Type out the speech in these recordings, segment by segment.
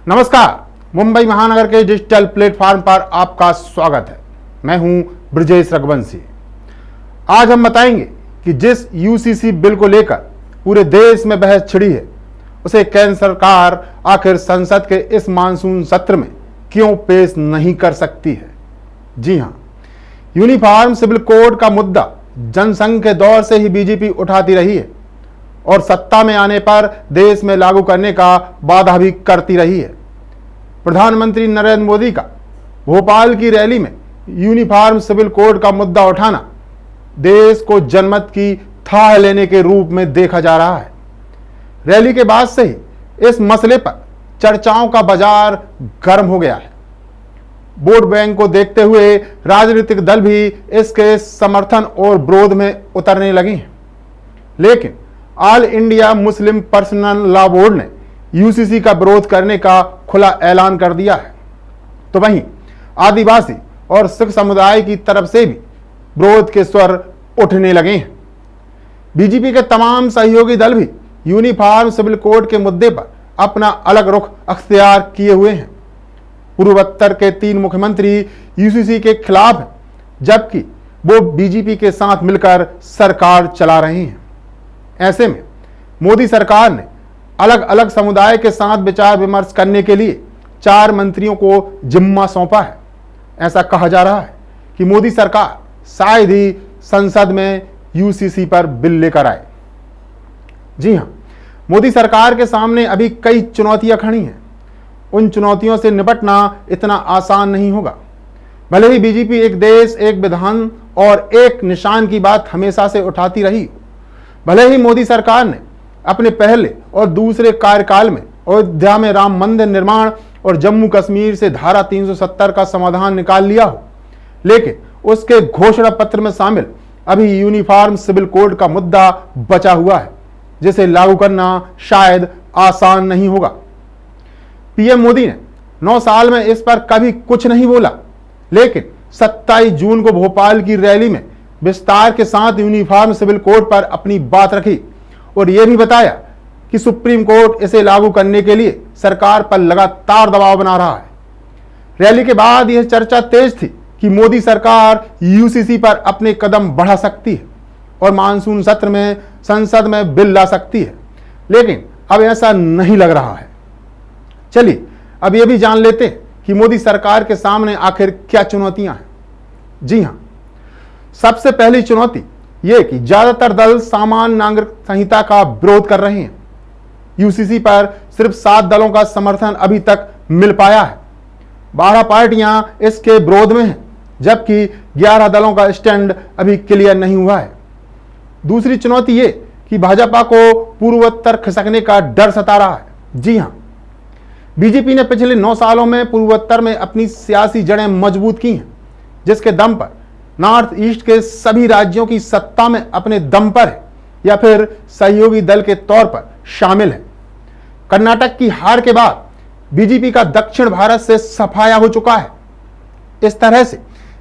नमस्कार, मुंबई महानगर के डिजिटल प्लेटफॉर्म पर आपका स्वागत है। मैं हूं ब्रजेश रघुवंशी। आज हम बताएंगे कि जिस यूसीसी बिल को लेकर पूरे देश में बहस छिड़ी है, उसे केंद्र सरकार आखिर संसद के इस मानसून सत्र में क्यों पेश नहीं कर सकती है। जी हां, यूनिफॉर्म सिविल कोड का मुद्दा जनसंघ के दौर से ही बीजेपी उठाती रही है और सत्ता में आने पर देश में लागू करने का वादा भी करती रही है। प्रधानमंत्री नरेंद्र मोदी का भोपाल की रैली में यूनिफॉर्म सिविल कोड का मुद्दा उठाना देश को जनमत की थाह लेने के रूप में देखा जा रहा है। रैली के बाद से ही इस मसले पर चर्चाओं का बाजार गर्म हो गया है। वोट बैंक को देखते हुए राजनीतिक दल भी इसके समर्थन और विरोध में उतरने लगे हैं। लेकिन all India Muslim personal law board ने यूसीसी का विरोध करने का खुला ऐलान कर दिया है, तो वहीं आदिवासी और सिख समुदाय की तरफ से भी विरोध के स्वर उठने लगे हैं। बीजेपी के तमाम सहयोगी दल भी यूनिफॉर्म सिविल कोड के मुद्दे पर अपना अलग रुख अख्तियार किए हुए हैं। पूर्वोत्तर के 3 मुख्यमंत्री यूसीसी के खिलाफ हैं, जबकि वो बीजेपी के साथ मिलकर सरकार चला रहे हैं। ऐसे में मोदी सरकार ने अलग अलग समुदाय के साथ विचार विमर्श करने के लिए 4 मंत्रियों को जिम्मा सौंपा है। ऐसा कहा जा रहा है कि मोदी सरकार शायद ही संसद में यूसीसी पर बिल लेकर आए। जी हां, मोदी सरकार के सामने अभी कई चुनौतियां खड़ी हैं। उन चुनौतियों से निपटना इतना आसान नहीं होगा। भले ही बीजेपी एक देश एक विधान और एक निशान की बात हमेशा से उठाती रही, भले ही मोदी सरकार ने अपने पहले और दूसरे कार्यकाल में अयोध्या में राम मंदिर निर्माण और जम्मू कश्मीर से धारा 370 का समाधान निकाल लिया हो, लेकिन उसके घोषणा पत्र में शामिल अभी यूनिफॉर्म सिविल कोड का मुद्दा बचा हुआ है, जिसे लागू करना शायद आसान नहीं होगा। पीएम मोदी ने 9 साल में इस पर कभी कुछ नहीं बोला, लेकिन 27 जून को भोपाल की रैली में विस्तार के साथ यूनिफॉर्म सिविल कोड पर अपनी बात रखी और यह भी बताया कि सुप्रीम कोर्ट इसे लागू करने के लिए सरकार पर लगातार दबाव बना रहा है। रैली के बाद यह चर्चा तेज थी कि मोदी सरकार यूसीसी पर अपने कदम बढ़ा सकती है और मानसून सत्र में संसद में बिल ला सकती है, लेकिन अब ऐसा नहीं लग रहा है। चलिए अब यह भी जान लेते हैं कि मोदी सरकार के सामने आखिर क्या चुनौतियां हैं। जी हां, सबसे पहली चुनौती यह कि ज्यादातर दल सामान्य नागरिक संहिता का विरोध कर रहे हैं। यूसीसी पर सिर्फ 7 दलों का समर्थन अभी तक मिल पाया है। 12 पार्टियां इसके विरोध में हैं, जबकि 11 दलों का स्टैंड अभी क्लियर नहीं हुआ है। दूसरी चुनौती यह कि भाजपा को पूर्वोत्तर खिसकने का डर सता रहा है। जी हां, बीजेपी ने पिछले 9 सालों में पूर्वोत्तर में अपनी सियासी जड़ें मजबूत की हैं, जिसके दम पर नॉर्थ ईस्ट के सभी राज्यों की सत्ता में अपने दम पर है या फिर सहयोगी दल के तौर पर शामिल है। कर्नाटक की हार के बाद बीजेपी का दक्षिण भारत से सफाया हो चुका है। इस तरह से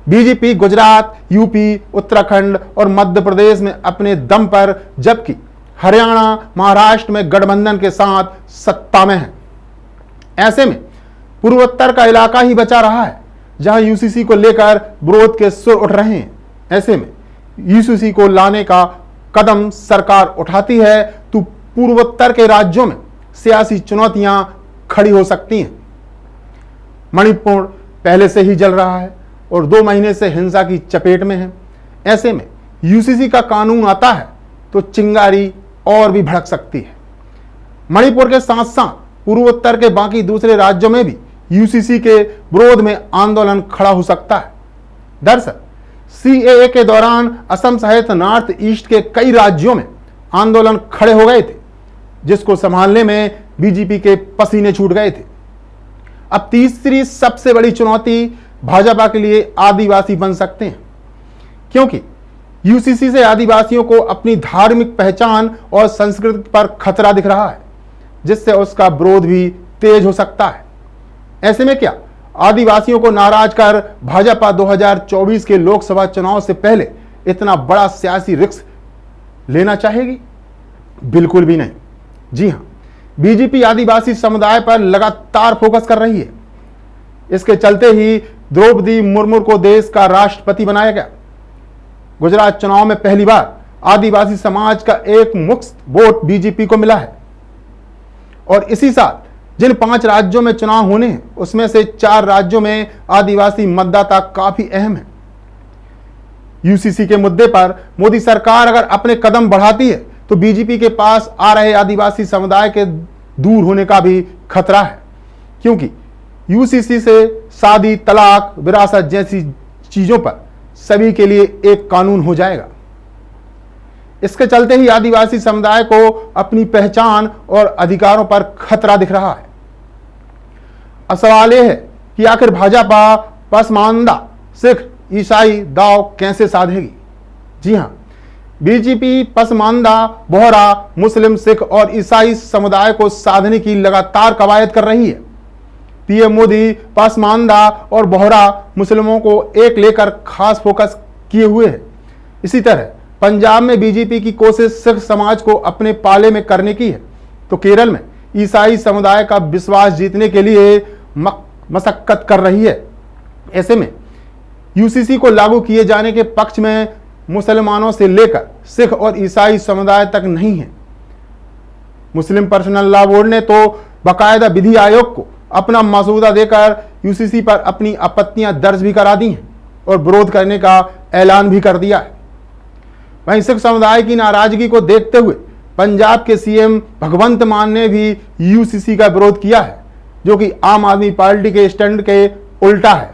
बीजेपी गुजरात, यूपी, उत्तराखंड और मध्य प्रदेश में अपने दम पर, जबकि हरियाणा, महाराष्ट्र में गठबंधन के साथ सत्ता में है। ऐसे में पूर्वोत्तर का इलाका ही बचा रहा है जहां यूसीसी को लेकर विरोध के सुर उठ रहे हैं। ऐसे में यूसीसी को लाने का कदम सरकार उठाती है तो पूर्वोत्तर के राज्यों में सियासी चुनौतियां खड़ी हो सकती हैं। मणिपुर पहले से ही जल रहा है और 2 महीने से हिंसा की चपेट में है। ऐसे में यूसीसी का कानून आता है तो चिंगारी और भी भड़क सकती है। मणिपुर के साथ साथ पूर्वोत्तर के बाकी दूसरे राज्यों में भी यूसीसी के विरोध में आंदोलन खड़ा हो सकता है। दरअसल सीएए के दौरान असम सहित नॉर्थ ईस्ट के कई राज्यों में आंदोलन खड़े हो गए थे, जिसको संभालने में बीजेपी के पसीने छूट गए थे। अब तीसरी सबसे बड़ी चुनौती भाजपा के लिए आदिवासी बन सकते हैं, क्योंकि यूसीसी से आदिवासियों को अपनी धार्मिक पहचान और संस्कृति पर खतरा दिख रहा है, जिससे उसका विरोध भी तेज हो सकता है। ऐसे में क्या आदिवासियों को नाराज कर भाजपा 2024 के लोकसभा चुनाव से पहले इतना बड़ा सियासी रिस्क लेना चाहेगी? बिल्कुल भी नहीं। जी हां, बीजेपी आदिवासी समुदाय पर लगातार फोकस कर रही है। इसके चलते ही द्रौपदी मुर्मू को देश का राष्ट्रपति बनाया गया। गुजरात चुनाव में पहली बार आदिवासी समाज का एक मुक्त वोट बीजेपी को मिला है और इसी साल जिन 5 राज्यों में चुनाव होने हैं उसमें से 4 राज्यों में आदिवासी मतदाता काफी अहम है। यूसीसी के मुद्दे पर मोदी सरकार अगर अपने कदम बढ़ाती है तो बीजेपी के पास आ रहे आदिवासी समुदाय के दूर होने का भी खतरा है, क्योंकि यूसीसी से शादी, तलाक, विरासत जैसी चीजों पर सभी के लिए एक कानून हो जाएगा। इसके चलते ही आदिवासी समुदाय को अपनी पहचान और अधिकारों पर खतरा दिख रहा है। अब सवाल यह है कि आखिर भाजपा पसमानदा सिख ईसाई दांव कैसे साधेगी। जी हां, बीजेपी पसमानदा, बोहरा, मुस्लिम, सिख और ईसाई समुदाय को साधने की लगातार कवायद कर रही है। पीएम मोदी पसमानदा और बोहरा मुस्लिमों को एक लेकर खास फोकस किए हुए है। इसी तरह पंजाब में बीजेपी की कोशिश सिख समाज को अपने पाले में करने की है, तो केरल में ईसाई समुदाय का विश्वास जीतने के लिए मशक्कत कर रही है। ऐसे में यूसीसी को लागू किए जाने के पक्ष में मुसलमानों से लेकर सिख और ईसाई समुदाय तक नहीं है। मुस्लिम पर्सनल लॉ बोर्ड ने तो बाकायदा विधि आयोग को अपना मसौदा देकर यूसीसी पर अपनी आपत्तियां दर्ज भी करा दी हैं और विरोध करने का ऐलान भी कर दिया है। वहीं सिख समुदाय की नाराजगी को देखते हुए पंजाब के सीएम भगवंत मान ने भी यूसीसी का विरोध किया है, जो कि आम आदमी पार्टी के स्टैंड के उल्टा है।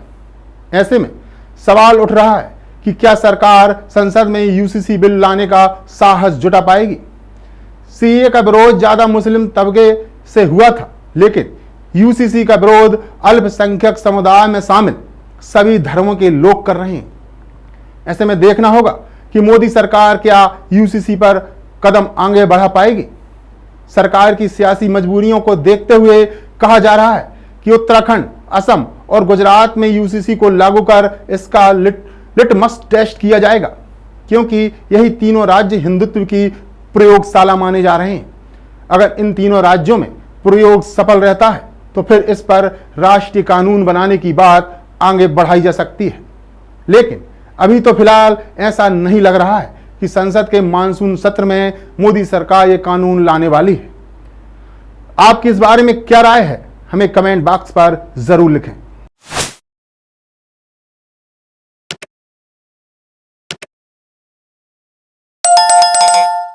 ऐसे में सवाल उठ रहा है कि क्या सरकार संसद में यूसीसी बिल लाने का साहस जुटा पाएगी। सीए का विरोध ज्यादा मुस्लिम तबके से हुआ था, लेकिन यूसीसी का विरोध अल्पसंख्यक समुदाय में शामिल सभी धर्मों के लोग कर रहे हैं। ऐसे में देखना होगा कि मोदी सरकार क्या यूसीसी पर कदम आगे बढ़ा पाएगी। सरकार की सियासी मजबूरियों को देखते हुए कहा जा रहा है कि उत्तराखंड, असम और गुजरात में यूसीसी को लागू कर इसका लिटमस टेस्ट किया जाएगा, क्योंकि यही तीनों राज्य हिंदुत्व की प्रयोगशाला माने जा रहे हैं। अगर इन तीनों राज्यों में प्रयोग सफल रहता है तो फिर इस पर राष्ट्रीय कानून बनाने की बात आगे बढ़ाई जा सकती है। लेकिन अभी तो फिलहाल ऐसा नहीं लग रहा है कि संसद के मानसून सत्र में मोदी सरकार ये कानून लाने वाली है। आपकी इस बारे में क्या राय है, हमें कमेंट बॉक्स पर जरूर लिखें।